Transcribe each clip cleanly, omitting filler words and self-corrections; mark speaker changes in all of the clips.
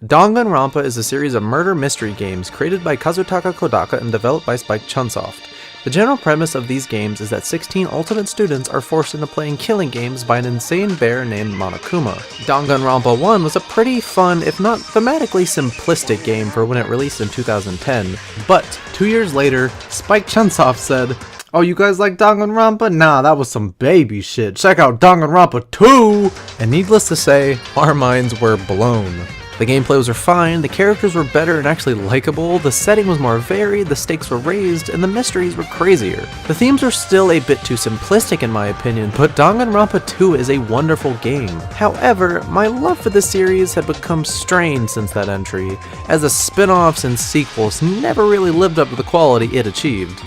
Speaker 1: Danganronpa is a series of murder mystery games created by Kazutaka Kodaka and developed by Spike Chunsoft. The general premise of these games is that 16 alternate students are forced into playing killing games by an insane bear named Monokuma. Danganronpa 1 was a pretty fun, if not thematically simplistic game for when it released in 2010, but 2 years later, Spike Chunsoft said, "Oh, you guys like Danganronpa? Nah, that was some baby shit. Check out Danganronpa 2! And needless to say, our minds were blown. The gameplay was refined, the characters were better and actually likable, the setting was more varied, the stakes were raised, and the mysteries were crazier. The themes are still a bit too simplistic in my opinion, but Danganronpa 2 is a wonderful game. However, my love for the series had become strained since that entry, as the spin-offs and sequels never really lived up to the quality it achieved.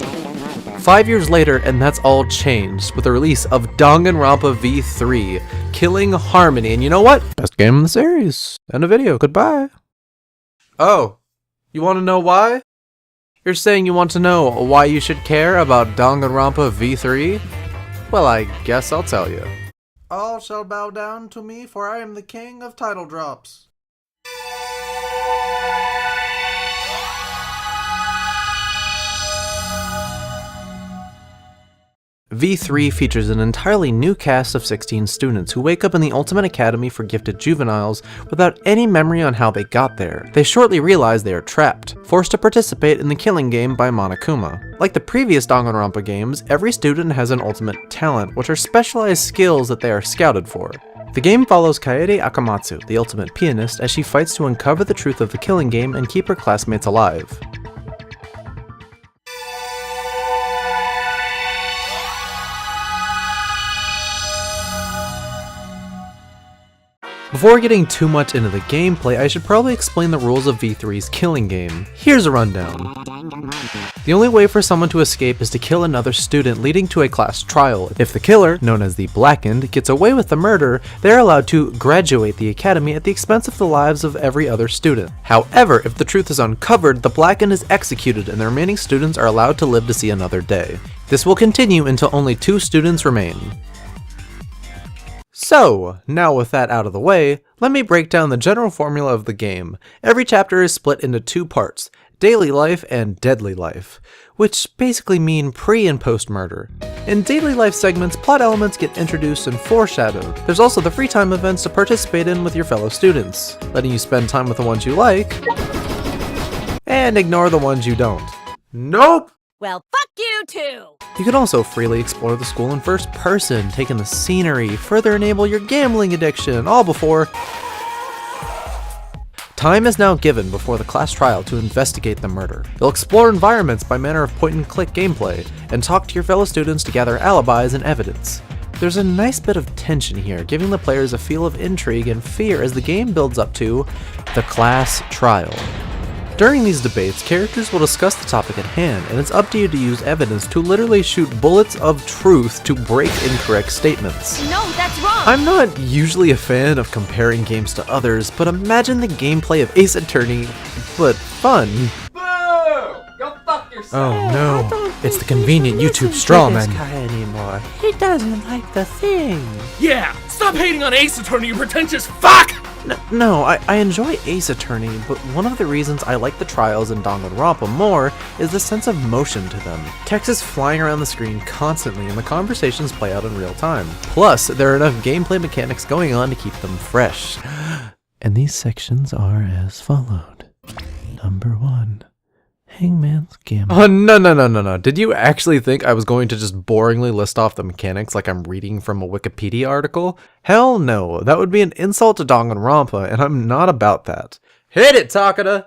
Speaker 1: 5 years later, and that's all changed with the release of Danganronpa V3, Killing Harmony, and you know what? Best game in the series. End of video. Goodbye. Oh, you want to know why? You're saying you want to know why you should care about Danganronpa V3? Well, I guess I'll tell you. All shall bow down to me, for I am the king of title drops. V3 features an entirely new cast of 16 students who wake up in the Ultimate Academy for Gifted Juveniles without any memory on how they got there. They shortly realize they are trapped, forced to participate in the killing game by Monokuma. Like the previous Danganronpa games, every student has an ultimate talent, which are specialized skills that they are scouted for. The game follows Kaede Akamatsu, the ultimate pianist, as she fights to uncover the truth of the killing game and keep her classmates alive. Before getting too much into the gameplay, I should probably explain the rules of V3's killing game. Here's a rundown. The only way for someone to escape is to kill another student, leading to a class trial. If the killer, known as the Blackened, gets away with the murder, they're allowed to graduate the academy at the expense of the lives of every other student. However, if the truth is uncovered, the Blackened is executed and the remaining students are allowed to live to see another day. This will continue until only 2 students remain. So, now with that out of the way, let me break down the general formula of the game. Every chapter is split into 2 parts, Daily Life and Deadly Life, which basically mean pre- and post-murder. In Daily Life segments, plot elements get introduced and foreshadowed. There's also the free time events to participate in with your fellow students, letting you spend time with the ones you like, and ignore the ones you don't. Nope!
Speaker 2: Well, fuck you too!
Speaker 1: You can also freely explore the school in first person, take in the scenery, further enable your gambling addiction, all before... Time is now given before the class trial to investigate the murder. You'll explore environments by manner of point-and-click gameplay, and talk to your fellow students to gather alibis and evidence. There's a nice bit of tension here, giving the players a feel of intrigue and fear as the game builds up to the class trial. During these debates, characters will discuss the topic at hand, and it's up to you to use evidence to literally shoot bullets of truth to break incorrect statements.
Speaker 2: No, that's wrong!
Speaker 1: I'm not usually a fan of comparing games to others, but imagine the gameplay of Ace Attorney, but fun.
Speaker 3: Boo! Go fuck yourself!
Speaker 1: Oh no, it's the convenient YouTube strawman.
Speaker 4: Anymore. He doesn't like the thing.
Speaker 3: Yeah! Stop hating on Ace Attorney, you pretentious fuck!
Speaker 1: No, I enjoy Ace Attorney, but one of the reasons I like the trials in Danganronpa more is the sense of motion to them. Text is flying around the screen constantly and the conversations play out in real time. Plus, there are enough gameplay mechanics going on to keep them fresh. And these sections are as followed. Number 1. Hangman's Gambit. Oh, no. Did you actually think I was going to just boringly list off the mechanics like I'm reading from a Wikipedia article? Hell no, that would be an insult to Danganronpa, and I'm not about that. Hit it, Takada!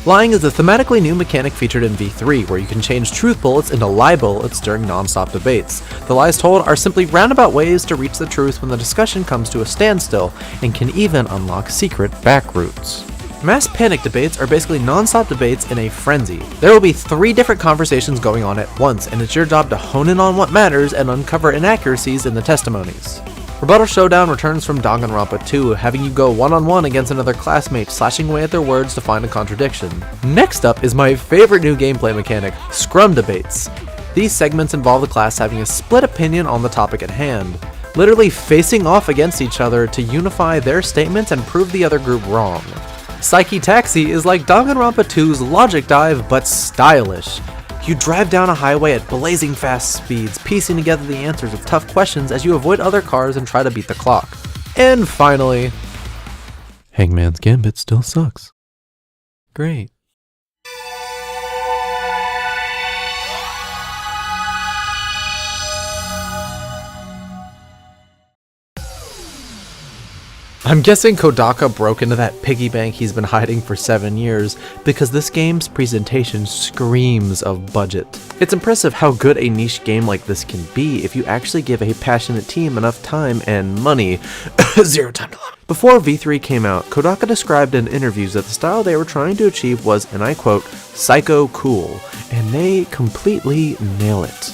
Speaker 1: Lying is a thematically new mechanic featured in V3, where you can change truth bullets into lie bullets during non-stop debates. The lies told are simply roundabout ways to reach the truth when the discussion comes to a standstill, and can even unlock secret back routes. Mass panic debates are basically non-stop debates in a frenzy. There will be 3 different conversations going on at once, and it's your job to hone in on what matters and uncover inaccuracies in the testimonies. Rebuttal Showdown returns from Danganronpa 2, having you go one-on-one against another classmate, slashing away at their words to find a contradiction. Next up is my favorite new gameplay mechanic, Scrum Debates. These segments involve the class having a split opinion on the topic at hand, literally facing off against each other to unify their statements and prove the other group wrong. Psyche Taxi is like Danganronpa 2's Logic Dive, but stylish. You drive down a highway at blazing fast speeds, piecing together the answers of tough questions as you avoid other cars and try to beat the clock. And finally, Hangman's Gambit still sucks. Great. I'm guessing Kodaka broke into that piggy bank he's been hiding for 7 years because this game's presentation screams of budget. It's impressive how good a niche game like this can be if you actually give a passionate team enough time and money. Zero time to learn. Before V3 came out, Kodaka described in interviews that the style they were trying to achieve was, and I quote, psycho cool, and they completely nail it.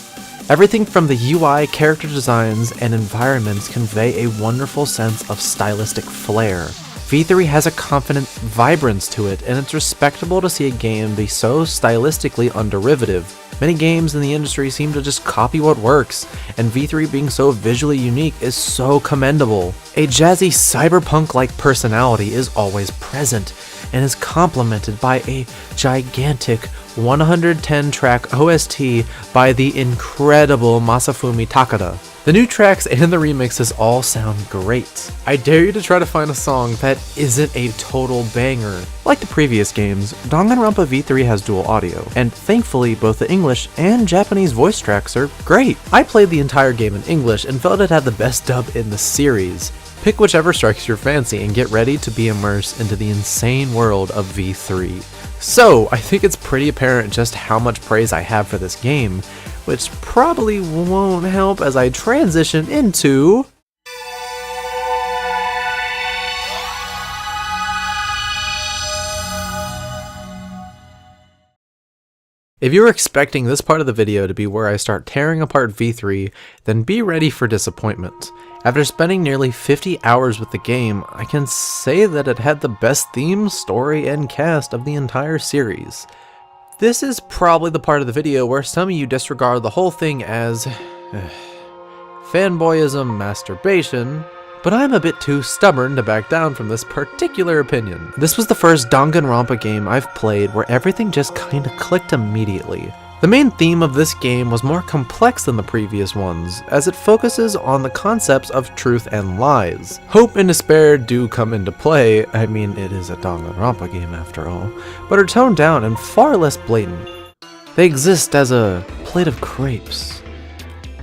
Speaker 1: Everything from the UI, character designs, and environments convey a wonderful sense of stylistic flair. V3 has a confident vibrance to it, and it's respectable to see a game be so stylistically underivative. Many games in the industry seem to just copy what works, and V3 being so visually unique is so commendable. A jazzy cyberpunk-like personality is always present, and is complemented by a gigantic 110-track OST by the incredible Masafumi Takada. The new tracks and the remixes all sound great. I dare you to try to find a song that isn't a total banger. Like the previous games, Danganronpa V3 has dual audio, and thankfully both the English and Japanese voice tracks are great. I played the entire game in English and felt it had the best dub in the series. Pick whichever strikes your fancy and get ready to be immersed into the insane world of V3. So, I think it's pretty apparent just how much praise I have for this game, which probably won't help as I transition into... If you were expecting this part of the video to be where I start tearing apart V3, then be ready for disappointment. After spending nearly 50 hours with the game, I can say that it had the best theme, story, and cast of the entire series. This is probably the part of the video where some of you disregard the whole thing as fanboyism, masturbation, but I'm a bit too stubborn to back down from this particular opinion. This was the first Danganronpa game I've played where everything just kinda clicked immediately. The main theme of this game was more complex than the previous ones, as it focuses on the concepts of truth and lies. Hope and despair do come into play, I mean it is a Danganronpa game after all, but are toned down and far less blatant. They exist as a plate of crepes,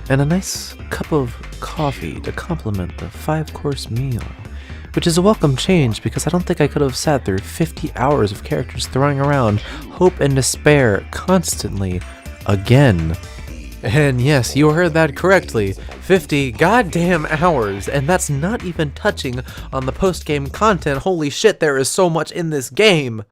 Speaker 1: and a nice cup of coffee to complement the 5-course meal, which is a welcome change because I don't think I could have sat through 50 hours of characters throwing around hope and despair constantly again. And yes, you heard that correctly, 50 goddamn hours, and that's not even touching on the post-game content. Holy shit, there is so much in this game!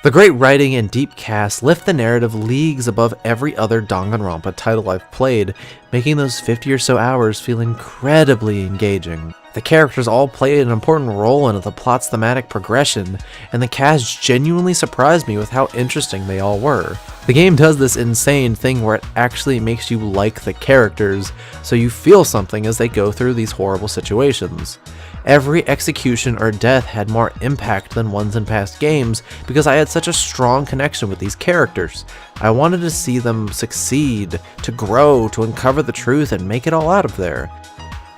Speaker 1: The great writing and deep cast lift the narrative leagues above every other Danganronpa title I've played, making those 50 or so hours feel incredibly engaging. The characters all played an important role in the plot's thematic progression, and the cast genuinely surprised me with how interesting they all were. The game does this insane thing where it actually makes you like the characters, so you feel something as they go through these horrible situations. Every execution or death had more impact than ones in past games because I had such a strong connection with these characters. I wanted to see them succeed, to grow, to uncover the truth and make it all out of there.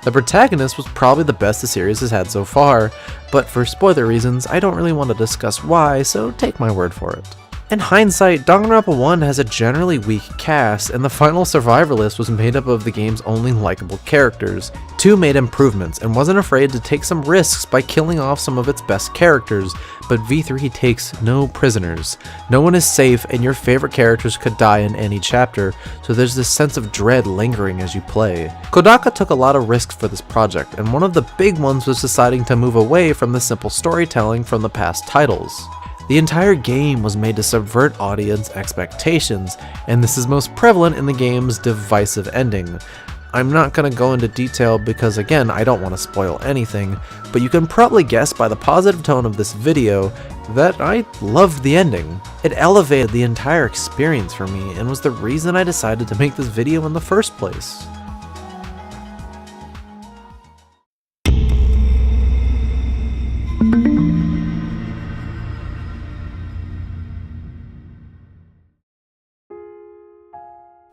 Speaker 1: The protagonist was probably the best the series has had so far, but for spoiler reasons, I don't really want to discuss why, so take my word for it. In hindsight, Danganronpa 1 has a generally weak cast, and the final survivor list was made up of the game's only likable characters. 2 made improvements, and wasn't afraid to take some risks by killing off some of its best characters, but V3 takes no prisoners. No one is safe, and your favorite characters could die in any chapter, so there's this sense of dread lingering as you play. Kodaka took a lot of risks for this project, and one of the big ones was deciding to move away from the simple storytelling from the past titles. The entire game was made to subvert audience expectations, and this is most prevalent in the game's divisive ending. I'm not going to go into detail because again, I don't want to spoil anything, but you can probably guess by the positive tone of this video that I loved the ending. It elevated the entire experience for me and was the reason I decided to make this video in the first place.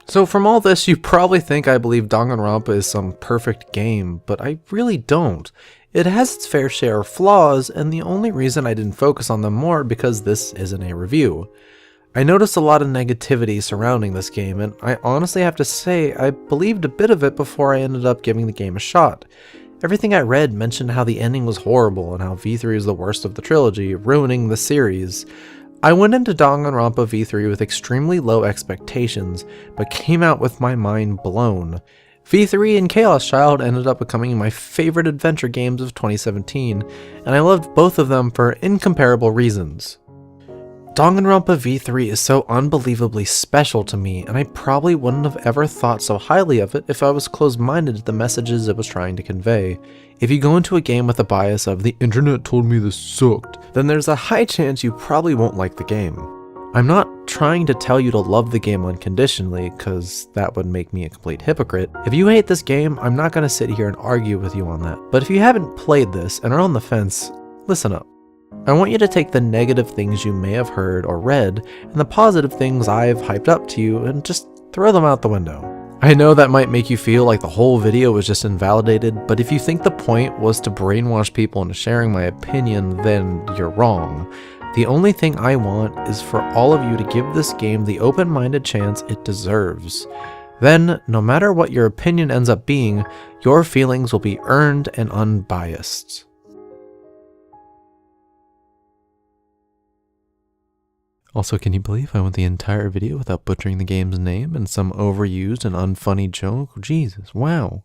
Speaker 1: So from all this, you probably think I believe Danganronpa is some perfect game, but I really don't. It has its fair share of flaws, and the only reason I didn't focus on them more because this isn't a review. I noticed a lot of negativity surrounding this game, and I honestly have to say I believed a bit of it before I ended up giving the game a shot. Everything I read mentioned how the ending was horrible and how V3 is the worst of the trilogy, ruining the series. I went into Danganronpa V3 with extremely low expectations, but came out with my mind blown. V3 and Chaos Child ended up becoming my favorite adventure games of 2017, and I loved both of them for incomparable reasons. Danganronpa V3 is so unbelievably special to me, and I probably wouldn't have ever thought so highly of it if I was closed-minded to the messages it was trying to convey. If you go into a game with a bias of "the internet told me this sucked," then there's a high chance you probably won't like the game. I'm not trying to tell you to love the game unconditionally, cause that would make me a complete hypocrite. If you hate this game, I'm not gonna sit here and argue with you on that. But if you haven't played this and are on the fence, listen up. I want you to take the negative things you may have heard or read, and the positive things I've hyped up to you, and just throw them out the window. I know that might make you feel like the whole video was just invalidated, but if you think the point was to brainwash people into sharing my opinion, then you're wrong. The only thing I want is for all of you to give this game the open-minded chance it deserves. Then, no matter what your opinion ends up being, your feelings will be earned and unbiased. Also, can you believe I went the entire video without butchering the game's name and some overused and unfunny joke? Jesus, wow.